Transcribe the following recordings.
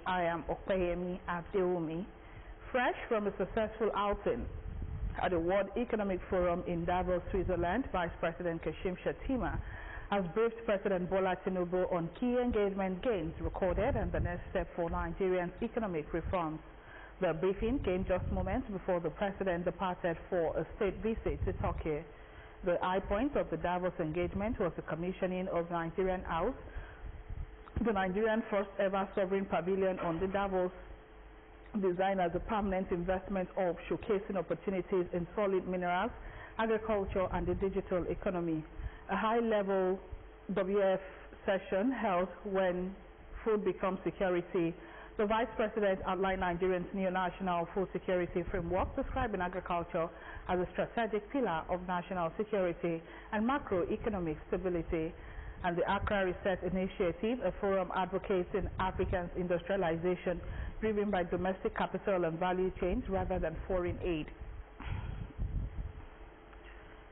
I am Okpeyemi Abdeomi. Fresh from a successful outing at the World Economic Forum in Davos, Switzerland, Vice President Kashim Shettima has briefed President Bola Tinubu on key engagement gains recorded and the next step for Nigerian economic reforms. The briefing came just moments before the President departed for a state visit to Turkey. The high point of the Davos engagement was the commissioning of Nigerian House, the Nigerian first ever sovereign pavilion on the Davos, designed as a permanent investment hub showcasing opportunities in solid minerals, agriculture and the digital economy. A high-level WF session held when food becomes security. The Vice President outlined Nigeria's new national food security framework, describing agriculture as a strategic pillar of national security and macroeconomic stability. And the Accra Reset Initiative, a forum advocating Africa's industrialization driven by domestic capital and value chains rather than foreign aid.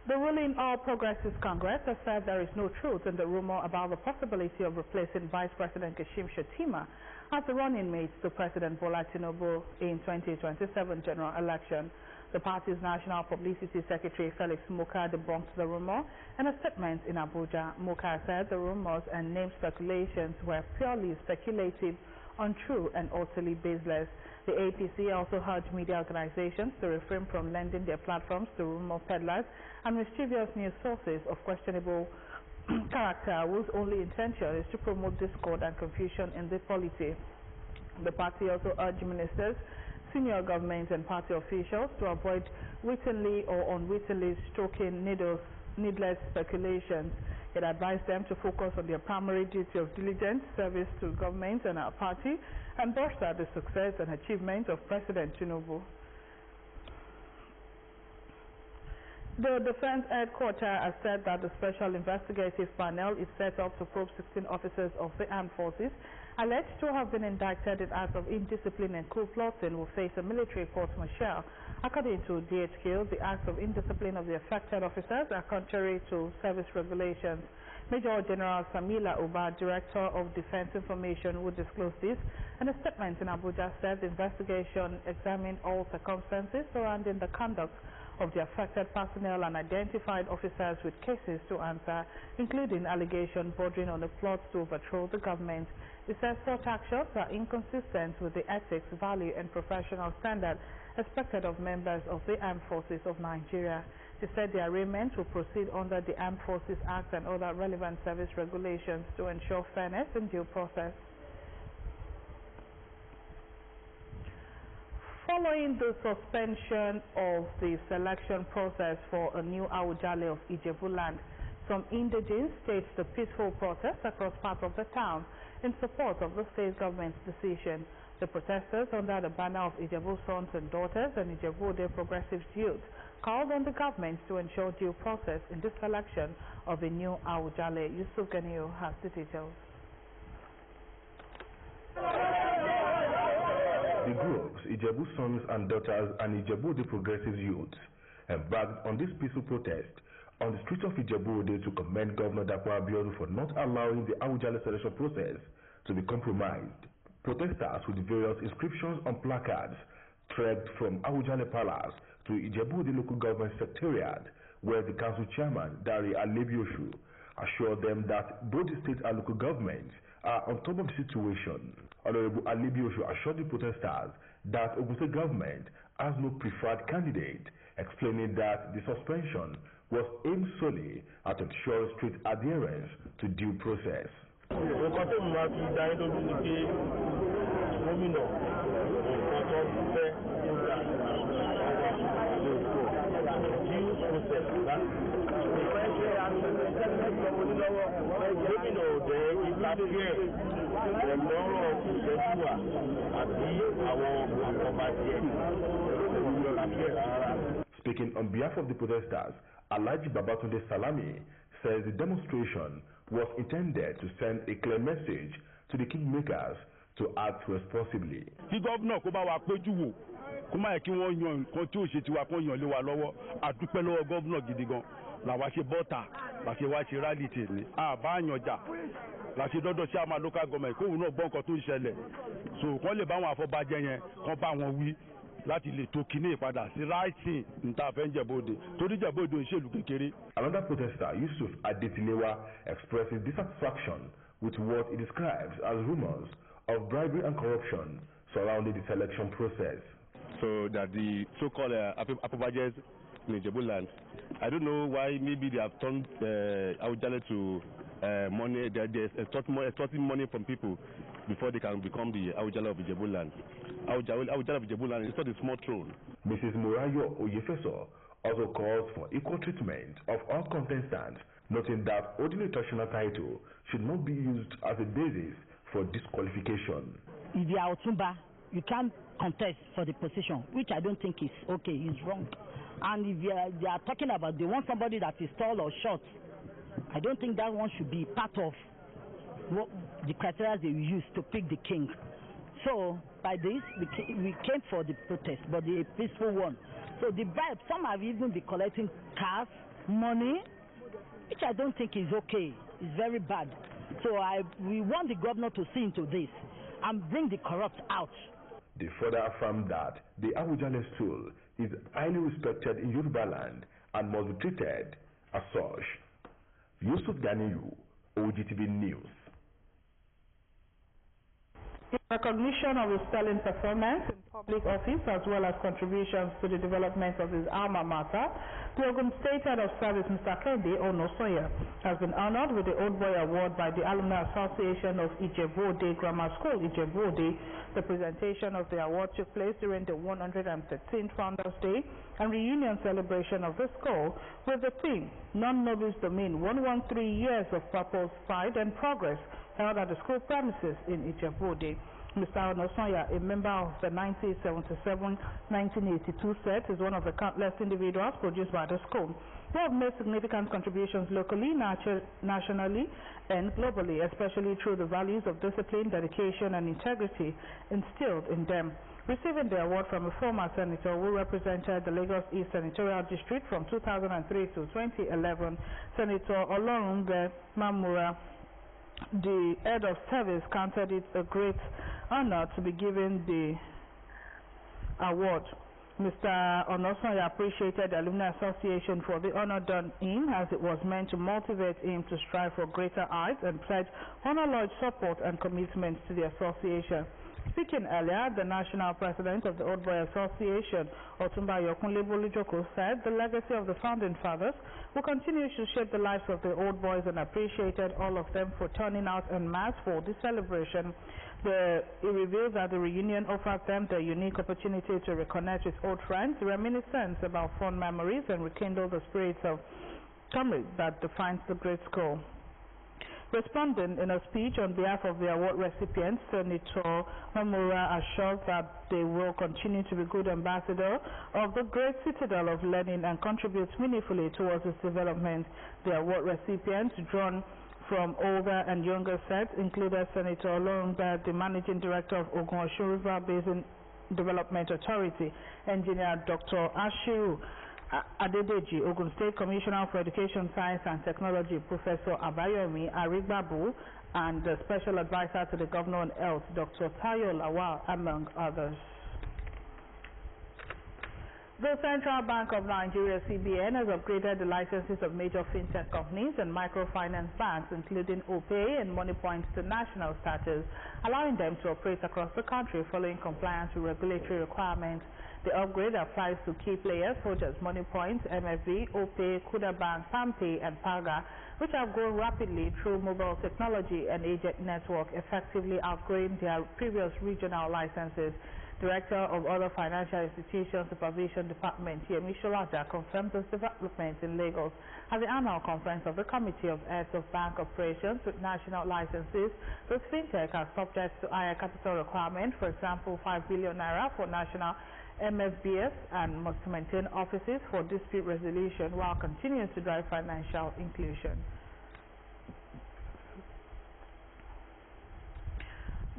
The ruling All Progressives Congress has said there is no truth in the rumor about the possibility of replacing Vice President Kashim Shettima as the running mate to President Bola Tinubu in 2027 general election. The party's National Publicity Secretary Felix Muka debunked the rumor. In a statement in Abuja, Muka said the rumors and name speculations were purely speculative, untrue and utterly baseless. The APC also urged media organizations to refrain from lending their platforms to rumor peddlers and mischievous news sources of questionable character whose only intention is to promote discord and confusion in the polity. The party also urged ministers, senior government and party officials to avoid wittingly or unwittingly stroking needless speculations. It advised them to focus on their primary duty of diligent service to government and our party and bolster the success and achievement of President Tinubu. The Defense Headquarters has said that the Special Investigative Panel is set up to probe 16 officers of the armed forces alleged to have been indicted in acts of indiscipline and coup plotting will face a military court-martial. According to DHQ, the acts of indiscipline of the affected officers are contrary to service regulations. Major General Samila Uba, Director of Defense Information, would disclose this, and a statement in Abuja said the investigation examined all circumstances surrounding the conduct of the affected personnel and identified officers with cases to answer, including allegations bordering on a plot to overthrow the government. It says such actions are inconsistent with the ethics, value and professional standard expected of members of the Armed Forces of Nigeria. They said the arraignment will proceed under the Armed Forces Act and other relevant service regulations to ensure fairness and due process. Following the suspension of the selection process for a new Awujale of Ijebu land, some indigenes staged a peaceful protest across parts of the town in support of the state government's decision. The protesters, under the banner of Ijebu Sons and Daughters and Ijebu Day Progressive Youth, called on the government to ensure due process in the selection of a new Awujale. Yusuf Ganiu has the details. The groups, Ijebu Sons and Daughters and Ijebu Day Progressive Youth, embarked on this peaceful protest on the streets of Ijebu Day to commend Governor Dapo Abiodun for not allowing the Awujale selection process to be compromised. Protesters with various inscriptions on placards trekked from Awujale Palace to Ijebu Day Local Government Secretariat, where the council chairman, Dari Alebioshu, assured them that both the state and local governments are on top of the situation. Honorable Alebioshu assured the protesters that Ogun State government has no preferred candidate, explaining that the suspension was aimed solely at ensuring strict adherence to due process. Speaking on behalf of the protesters, Alhaji Babatunde Salami says the demonstration was intended to send a clear message to the kingmakers to act responsibly. The governor kó bá wa péjú wò kó má yẹ kí wọ́n yan nǹkan tí ò ṣe tiwa kó yan lé wa lọ́wọ́ àdúpẹ́ lọ́wọ́ governor gidi gan làwa ṣe bọ́ta làṣẹ wá ṣe rally tèmi àbá àyànjà láti dọ́dọ̀ sí àmà local government kóhun náà gbọ́ nǹkan tó ń ṣẹlẹ̀ so kán lè bá àwọn àfọbàjẹ́ yẹn kán bá wọn wí láti lè tó kíní ìpadà sí ráìtì níta fẹ́ ń Ìjẹ̀bú-Òde torí Ìjẹ̀bú-Òde ò ń ṣèlú kékeré. Another protester, Yusuf Adetilewa, expresses dissatisfaction with what he describes as rumors of bribery and corruption surrounding the selection process. So that the so-called Apobajes in Ijebu-land, I don't know why maybe they have turned Awujale to money. They're extorting money from people before they can become the Awujale of Ijebu-land. Awujale of Ijebu-land is not a small throne. Mrs. Morayo Oyefeso also calls for equal treatment of all contestants, noting that holding a traditional title should not be used as a basis for disqualification. If you are Otumba, you can't contest for the position, which I don't think is okay, is wrong. And if they are talking about they want somebody that is tall or short, I don't think that one should be part of what the criteria they use to pick the king. So by this, we came for the protest, but the peaceful one. So the bribe, some have even been collecting cars, money, which I don't think is okay. It's very bad. So we want the governor to see into this and bring the corrupt out. They further affirmed that the Awujale stool is highly respected in Yoruba land and must be treated as such. Yusuf Ganiyu, OGTV News. In recognition of his sterling performance in public office as well as contributions to the development of his alma mater, the Ogun State Head of Service, Mr. Kende Onosoya, has been honored with the Old Boy Award by the Alumni Association of Ijebu-Ode Grammar School, Ijebu-Ode. The presentation of the award took place during the 113th Founders Day and reunion celebration of the school with the theme, Non Nobis Domain, 113 Years of Purpose, Pride and Progress, held at the school premises in Ijebu-Ode. Mr. Onosoya, a member of the 1977-1982 set, is one of the countless individuals produced by the school who have made significant contributions locally, nationally, and globally, especially through the values of discipline, dedication, and integrity instilled in them. Receiving the award from a former senator who represented the Lagos East Senatorial District from 2003 to 2011, Senator Olorunbe Mamura, the head of service, counted it a great honor to be given the award. Mr. Onosoya appreciated the Alumni Association for the honor done him, as it was meant to motivate him to strive for greater heights, and pledge unalloyed support and commitment to the association. Speaking earlier, the national president of the Old Boy Association, Otumba Yokunle Bolujoko, said the legacy of the founding fathers will continue to shape the lives of the old boys, and appreciated all of them for turning out en masse for this celebration. He revealed that the reunion offered them the unique opportunity to reconnect with old friends, reminiscence about fond memories, and rekindle the spirits of comrade that defines the great school. Responding in a speech on behalf of the award recipients, Senator Mamura assured that they will continue to be good ambassadors of the great citadel of learning and contribute meaningfully towards its development. The award recipients, drawn from older and younger sets, included Senator Olorunbe, the Managing Director of Ogun-Osun River Basin Development Authority, Engineer Dr. Ashiru Adedeji, Ogun State Commissioner for Education, Science and Technology, Professor Abayomi Arigbabu, and the Special Advisor to the Governor on Health, Dr. Tayo Lawal, among others. The Central Bank of Nigeria, CBN, has upgraded the licenses of major fintech companies and microfinance banks, including OPay and MoneyPoint, to national status, allowing them to operate across the country following compliance with regulatory requirements. The upgrade applies to key players such as MoneyPoint, MFB, OPay, Kuda Bank, PalmPay, and Paga, which have grown rapidly through mobile technology and agent network, effectively outgrowing their previous regional licenses. Director of Other Financial Institutions Supervision Department, Yemi Sholaja, confirmed this development in Lagos at the annual conference of the Committee of Heads of Bank Operations with national licenses. This fintech are subject to higher capital requirement, for example, 5 billion naira for national MFBS, and must maintain offices for dispute resolution while continuing to drive financial inclusion.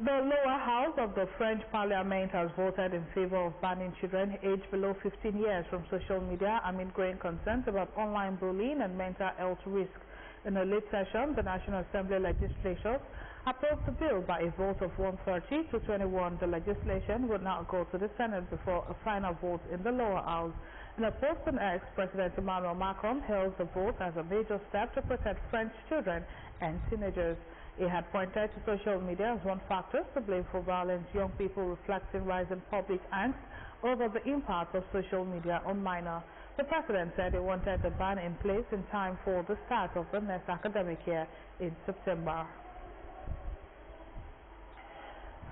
The lower house of the French Parliament has voted in favor of banning children aged below 15 years from social media amid growing concerns about online bullying and mental health risks. In a late session, the National Assembly legislatures approved the bill by a vote of 130 to 21. The legislation would now go to the Senate before a final vote in the lower house. In a post on X, President Emmanuel Macron hails the vote as a major step to protect French children and teenagers. He had pointed to social media as one factor to blame for violence, young people reflecting rising public angst over the impact of social media on minors. The president said he wanted the ban in place in time for the start of the next academic year in September.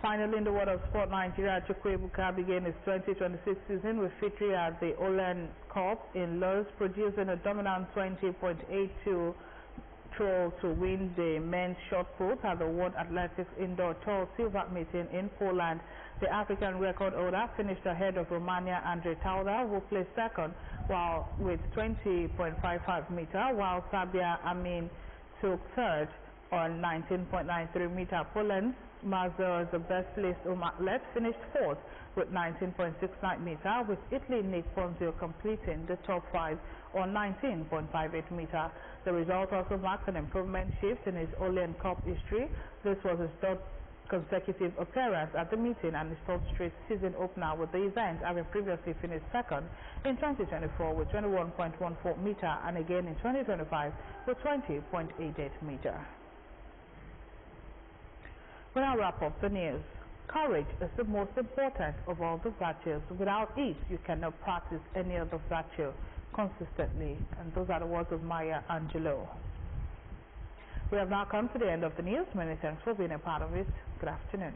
Finally, in the world of sport, Nigeria Chukwuebuka began his 2026 season with victory at the Olen Cup in Lens, producing a dominant 20.82 throw to win the men's shot put at the World Athletics Indoor Tour Silver meeting in Poland. The African record holder finished ahead of Romania Andre Tauda, who placed second with 20.55 meter, while Serbia Amin took third on 19.93 meter. Poland's Mazur, the best placed athlete, finished fourth with 19.69 meter, with Italy Nick Ponzio completing the top five on 19.58 meter. The result also marks an improvement shift in his Olen Cup history. This was his third consecutive appearance at the meeting and his third straight season opener with the event, having previously finished second in 2024 with 21.14 meter and again in 2025 with 20.88 meter. We now wrap up the news. Courage is the most important of all the virtues. Without it, you cannot practice any other virtue consistently. And those are the words of Maya Angelou. We have now come to the end of the news. Many thanks for being a part of it. Good afternoon.